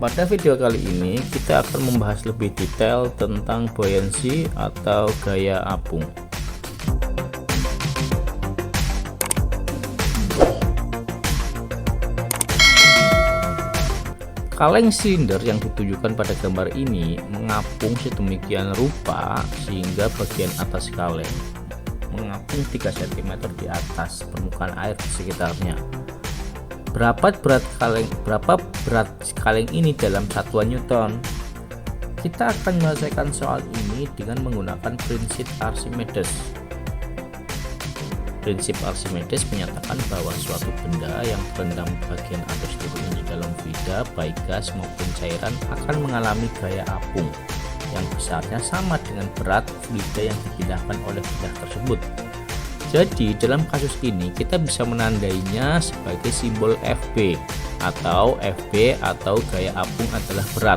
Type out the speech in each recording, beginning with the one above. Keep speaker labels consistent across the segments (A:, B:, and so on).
A: Pada video kali ini kita akan membahas lebih detail tentang buoyancy atau gaya apung. Kaleng silinder yang ditunjukkan pada gambar ini mengapung sedemikian rupa sehingga bagian atas kaleng mengapung 3 cm di atas permukaan air di sekitarnya. Berapa berat kaleng ini dalam satuan Newton? Kita akan menyelesaikan soal ini dengan menggunakan prinsip Archimedes. Prinsip Archimedes menyatakan bahwa suatu benda yang terendam bagian atas turunnya di dalam fluida baik gas maupun cairan akan mengalami gaya apung yang besarnya sama dengan berat fluida yang dipindahkan oleh benda tersebut. Jadi dalam kasus ini kita bisa menandainya sebagai simbol FB atau gaya apung adalah berat.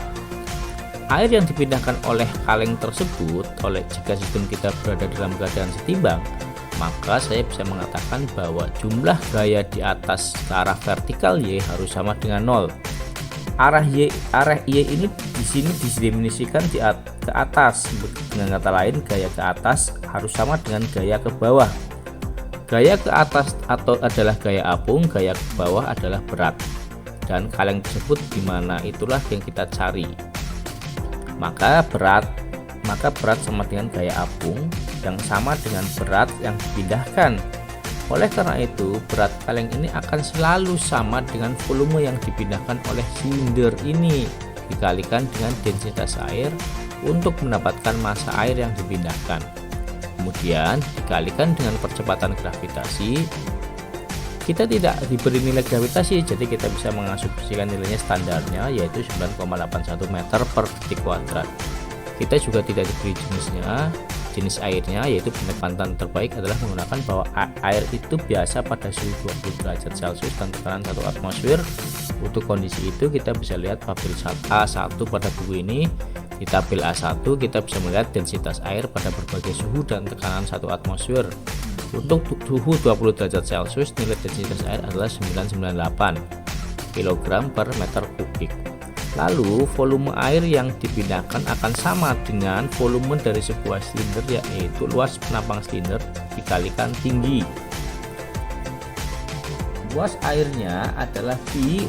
A: Air yang dipindahkan oleh kaleng tersebut jika sistem kita berada dalam keadaan setimbang, maka saya bisa mengatakan bahwa jumlah gaya di atas ke arah vertikal Y harus sama dengan 0. Arah Y ini di sini didefinisikan ke atas. Dengan kata lain, gaya ke atas harus sama dengan gaya ke bawah. Gaya ke atas adalah gaya apung, gaya ke bawah adalah berat. Dan kaleng tersebut di mana itulah yang kita cari. Maka berat sama dengan gaya apung yang sama dengan berat yang dipindahkan. Oleh karena itu, berat kaleng ini akan selalu sama dengan volume yang dipindahkan oleh silinder ini dikalikan dengan densitas air untuk mendapatkan massa air yang dipindahkan. Kemudian dikalikan dengan percepatan gravitasi. Kita tidak diberi nilai gravitasi, jadi kita bisa mengasumsikan nilainya standarnya yaitu 9,81 meter per detik kuadrat. Kita juga tidak diberi jenis airnya, yaitu pendekatan terbaik adalah menggunakan bahwa air itu biasa pada suhu 20 derajat Celcius dan tekanan 1 atmosfer. Untuk kondisi itu kita bisa lihat tabel A1 pada buku ini. Di tabel A1 kita bisa melihat densitas air pada berbagai suhu dan tekanan 1 atmosfer. Untuk suhu 20 derajat Celcius nilai densitas air adalah 998 kg per meter kubik. Lalu volume air yang dipindahkan akan sama dengan volume dari sebuah silinder, yaitu luas penampang silinder dikalikan tinggi. Luas airnya adalah pi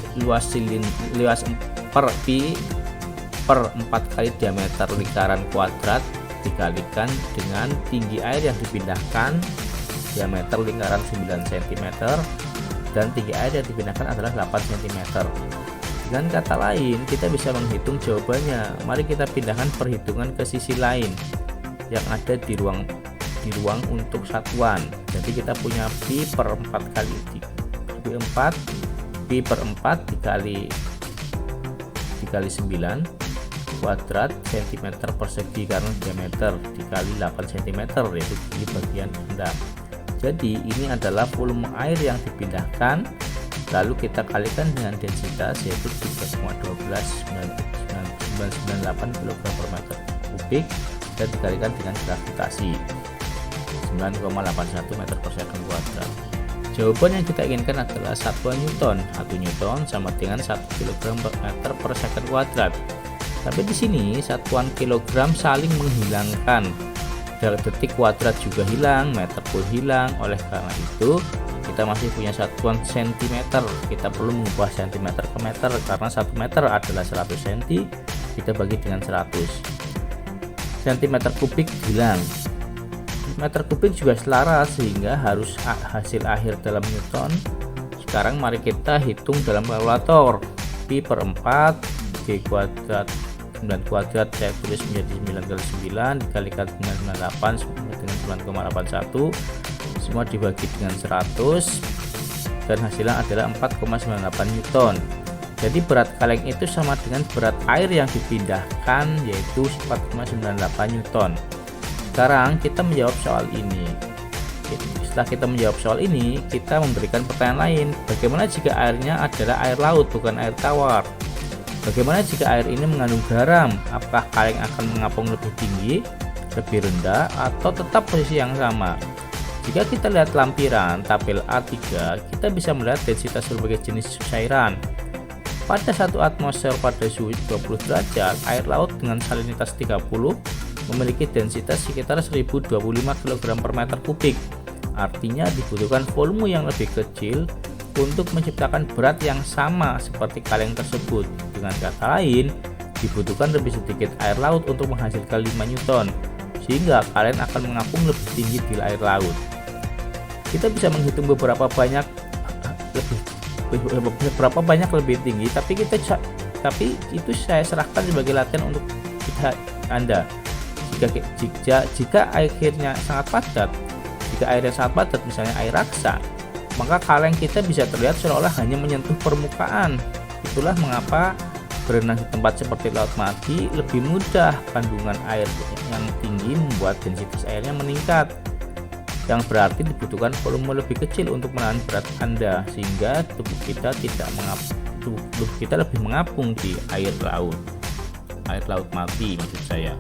A: per 4 kali diameter lingkaran kuadrat dikalikan dengan tinggi air yang dipindahkan diameter lingkaran 9 cm dan tinggi air yang dipindahkan adalah 8 cm. Dengan kata lain, kita bisa menghitung jawabannya. Mari kita pindahkan perhitungan ke sisi lain yang ada di ruang untuk satuan. Jadi kita punya pi per 4 kali pi per 4 dikali 9 kuadrat cm persegi karena diameter dikali 8 cm yaitu di bagian rendah. Jadi ini adalah volume air yang dipindahkan. Lalu kita kalikan dengan densitas yaitu 3,12998 kg per meter kubik dan dikalikan dengan gravitasi 9,81 meter per second kuadrat. Jawaban yang kita inginkan adalah satuan Newton. 1 Newton sama dengan 1 kg per meter per second kuadrat. Tapi di sini satuan kilogram saling menghilangkan. Dari detik kuadrat juga hilang, meter pun hilang. Oleh karena itu kita masih punya satuan cm. Kita perlu mengubah cm ke meter karena 1 meter adalah 100 cm. Kita bagi dengan 100. Cm kubik hilang. Meter kubik juga selaras sehingga harus hasil akhir dalam Newton. Sekarang mari kita hitung dalam kalkulator. Pi per 4 G kuadrat 9 kuadrat saya tulis menjadi 9 kali 9 dikalikan dengan 98 dengan 9,81 semua dibagi dengan 100 dan hasilnya adalah 4,98 Newton. Jadi berat kaleng itu sama dengan berat air yang dipindahkan yaitu 4,98 Newton. Sekarang kita menjawab soal ini. Setelah kita menjawab soal ini, kita memberikan pertanyaan lain. Bagaimana jika airnya adalah air laut bukan air tawar? Bagaimana jika air ini mengandung garam? Apakah kaleng akan mengapung lebih tinggi, lebih rendah, atau tetap posisi yang sama? Jika kita lihat lampiran tabel A3, kita bisa melihat densitas berbagai jenis cairan. Pada 1 atmosfer pada suhu 20 derajat, air laut dengan salinitas 30 memiliki densitas sekitar 1025 kg per meter kubik. Artinya dibutuhkan volume yang lebih kecil untuk menciptakan berat yang sama seperti kaleng tersebut. Dengan kata lain, dibutuhkan lebih sedikit air laut untuk menghasilkan 5 Newton, sehingga kaleng akan mengapung lebih tinggi di air laut. Kita bisa menghitung beberapa banyak lebih tinggi, tapi itu saya serahkan sebagai latihan untuk Anda. Jika airnya sangat padat, misalnya air raksa, maka kaleng kita bisa terlihat seolah-olah hanya menyentuh permukaan. Itulah mengapa berenang di tempat seperti laut mati lebih mudah. Kandungan air yang tinggi membuat densitas airnya meningkat, yang berarti dibutuhkan volume lebih kecil untuk menahan berat Anda, sehingga tubuh kita lebih mengapung di air laut mati maksud saya.